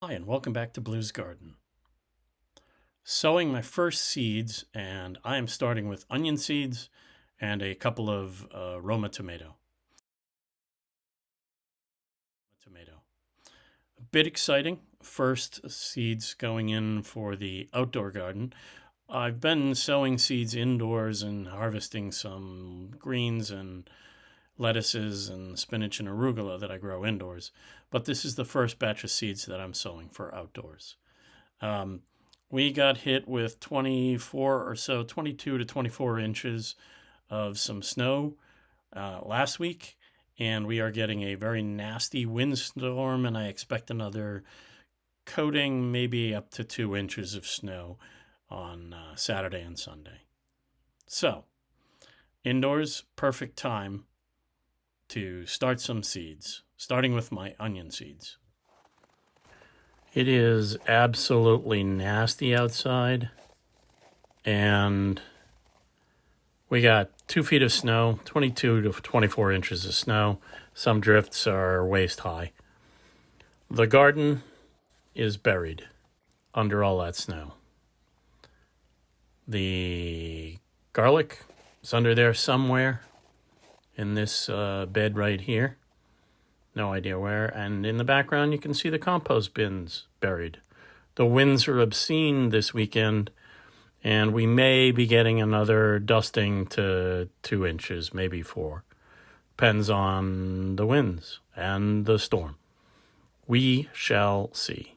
Hi, and welcome back to Blue's Garden. Sowing my first seeds, and I am starting with onion seeds and a couple of Roma tomato. A bit exciting. First seeds going in for the outdoor garden. I've been sowing seeds indoors and harvesting some greens and lettuces and spinach and arugula that I grow indoors, but this is the first batch of seeds that I'm sowing for outdoors. Um, we got hit with 24 or so, 22 to 24 inches of some snow last week, and we are getting a very nasty windstorm, and I expect another coating, maybe up to 2 inches of snow on Saturday and Sunday. So, indoors, perfect time to start some seeds, starting with my onion seeds. It is absolutely nasty outside, and we got 2 feet of snow, 22 to 24 inches of snow. Some drifts are waist high. The garden is buried under all that snow. The garlic is under there somewhere in this bed right here. No idea where. And in the background, you can see the compost bins buried. The winds are obscene this weekend, and we may be getting another dusting to 2 inches, maybe 4. Depends on the winds and the storm. We shall see.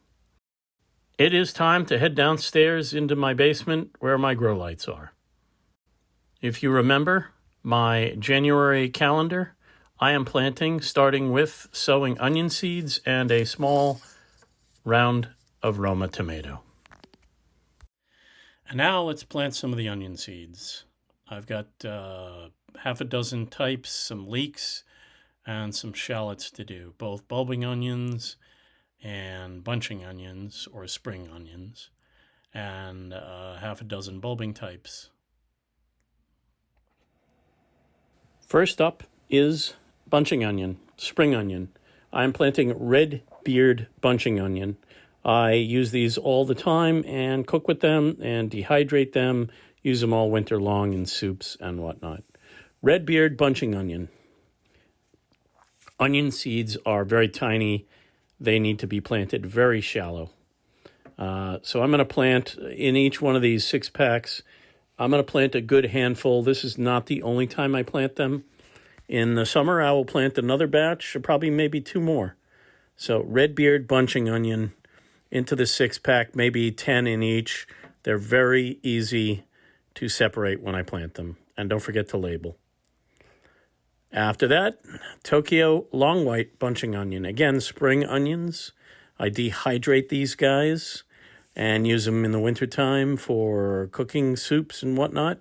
It is time to head downstairs into my basement where my grow lights are. If you remember my January calendar, I am planting, starting with sowing onion seeds and a small round of Roma tomato. And now let's plant some of the onion seeds. I've got half a dozen types, some leeks, and some shallots to do, both bulbing onions and bunching onions or spring onions, and half a dozen bulbing types. First up is bunching onion, spring onion. I'm planting red beard bunching onion. I use these all the time and cook with them and dehydrate them, use them all winter long in soups and whatnot. Red beard bunching onion. Onion seeds are very tiny. They need to be planted very shallow. So I'm going to plant in each one of these 6-packs. I'm going to plant a good handful. This is not the only time I plant them. In the summer, I will plant another batch, or probably maybe 2 more. So red beard bunching onion into the 6-pack, maybe 10 in each. They're very easy to separate when I plant them. And don't forget to label. After that, Tokyo long white bunching onion. Again, spring onions. I dehydrate these guys and use them in the wintertime for cooking soups and whatnot.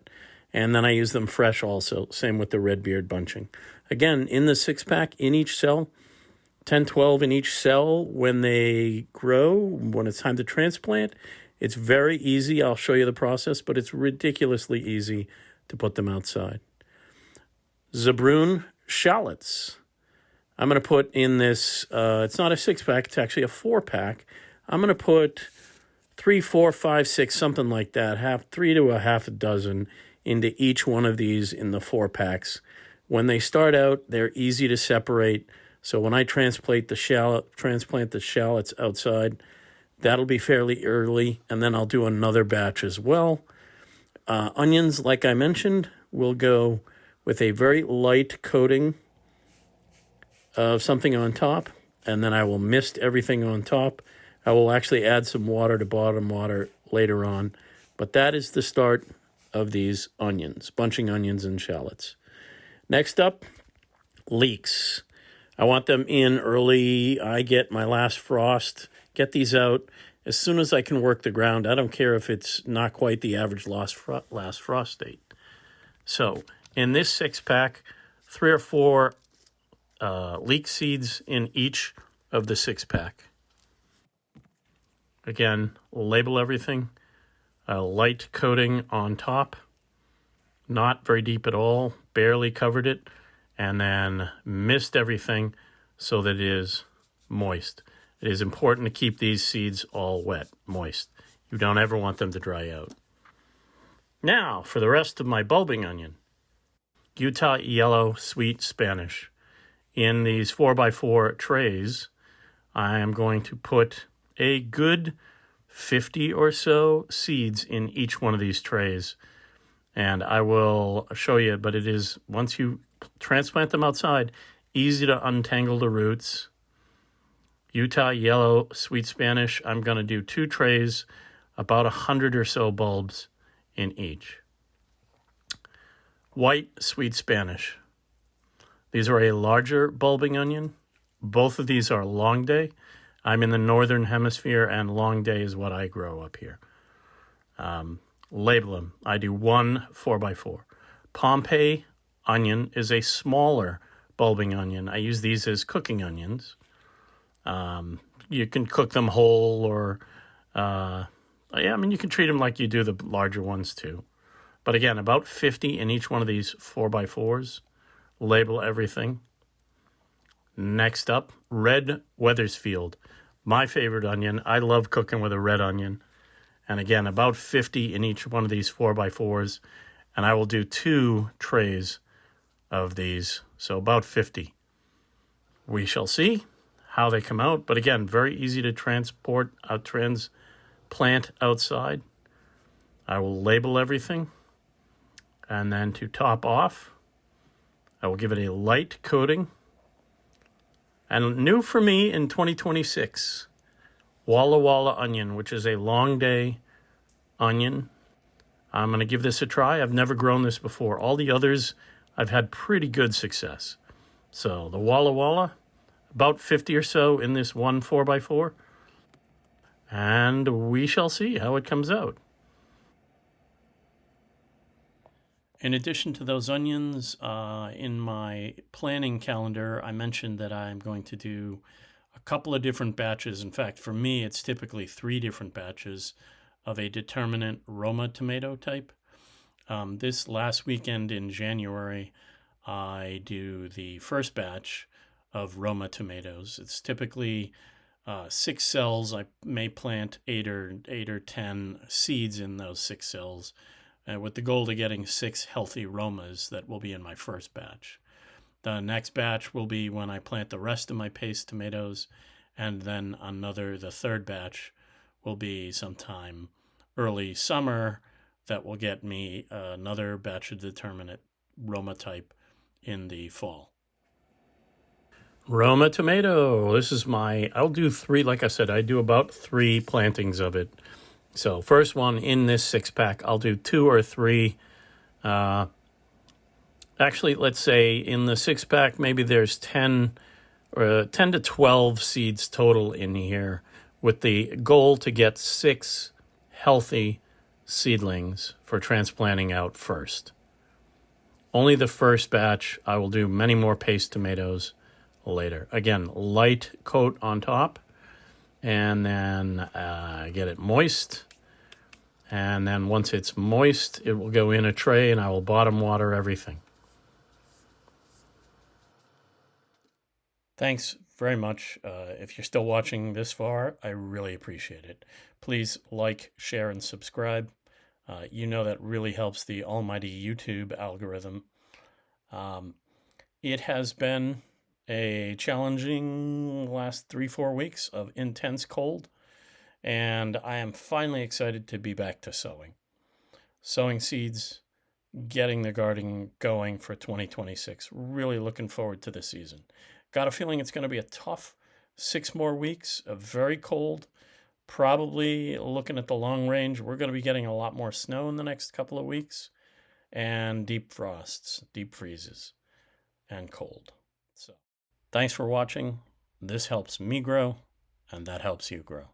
And then I use them fresh also. Same with the red beard bunching. Again, in the 6-pack, in each cell, 10, 12 in each cell when they grow, when it's time to transplant. It's very easy. I'll show you the process, but it's ridiculously easy to put them outside. Zabroon shallots. I'm going to put in this, it's not a 6-pack, it's actually a 4-pack. I'm going to put 3, 4, 5, 6, something like that, 3 to a half a dozen into each one of these in the 4-packs. When they start out, they're easy to separate. So when I transplant the shallots outside, that'll be fairly early, and then I'll do another batch as well. Onions, like I mentioned, will go with a very light coating of something on top, and then I will mist everything on top. I will actually add some water to bottom water later on, but that is the start of these onions, bunching onions and shallots. Next up, leeks. I want them in early. I get my last frost, get these out as soon as I can work the ground. I don't care if it's not quite the average last frost date. So in this 6-pack, 3 or 4 leek seeds in each of the 6-pack. Again, label everything. A light coating on top, not very deep at all, barely covered it, and then mist everything so that it is moist. It is important to keep these seeds all wet, moist. You don't ever want them to dry out. Now, for the rest of my bulbing onion. Utah yellow sweet Spanish. In these 4x4 trays, I am going to put a good 50 or so seeds in each one of these trays. And I will show you, but it is, once you transplant them outside, easy to untangle the roots. Utah yellow sweet Spanish, I'm going to do 2 trays, about 100 or so bulbs in each. White sweet Spanish. These are a larger bulbing onion. Both of these are long day. I'm in the northern hemisphere, and long day is what I grow up here. Label them. I do 1 4x4. Pompeii onion is a smaller bulbing onion. I use these as cooking onions. You can cook them whole, or you can treat them like you do the larger ones too. But again, about 50 in each one of these 4x4s. Label everything. Next up, red Weathersfield. My favorite onion. I love cooking with a red onion. And again, about 50 in each one of these 4x4s. And I will do 2 trays of these. So about 50. We shall see how they come out. But again, very easy to transplant outside. I will label everything. And then to top off, I will give it a light coating. And new for me in 2026, Walla Walla onion, which is a long day onion. I'm going to give this a try. I've never grown this before. All the others, I've had pretty good success. So the Walla Walla, about 50 or so in this 1 4x4. And we shall see how it comes out. In addition to those onions, in my planning calendar, I mentioned that I'm going to do a couple of different batches. In fact, for me, it's typically 3 different batches of a determinate Roma tomato type. This last weekend in January, I do the first batch of Roma tomatoes. It's typically 6 cells. I may plant 8 or 10 seeds in those 6 cells, with the goal of getting 6 healthy Romas that will be in my first batch. The next batch will be when I plant the rest of my paste tomatoes, and then the third batch will be sometime early summer that will get me another batch of determinate Roma type in the fall. Roma tomato. This is I'll do 3, like I said, I do about 3 plantings of it. So first one in this 6-pack, I'll do 2 or 3. Actually, let's say in the 6-pack, maybe there's 10 to 12 seeds total in here, with the goal to get 6 healthy seedlings for transplanting out first. Only the first batch. I will do many more paste tomatoes later. Again, light coat on top, and then get it moist. And then once it's moist, it will go in a tray, and I will bottom water everything. Thanks very much. If you're still watching this far, I really appreciate it. Please like, share, and subscribe. You know that really helps the almighty YouTube algorithm. It has been a challenging last 3-4 weeks of intense cold, and I am finally excited to be back to sowing. Sowing seeds, getting the garden going for 2026. Really looking forward to this season. Got a feeling it's going to be a tough 6 more weeks of very cold. Probably looking at the long range, we're going to be getting a lot more snow in the next couple of weeks, and deep frosts, deep freezes, and cold. So, thanks for watching. This helps me grow, and that helps you grow.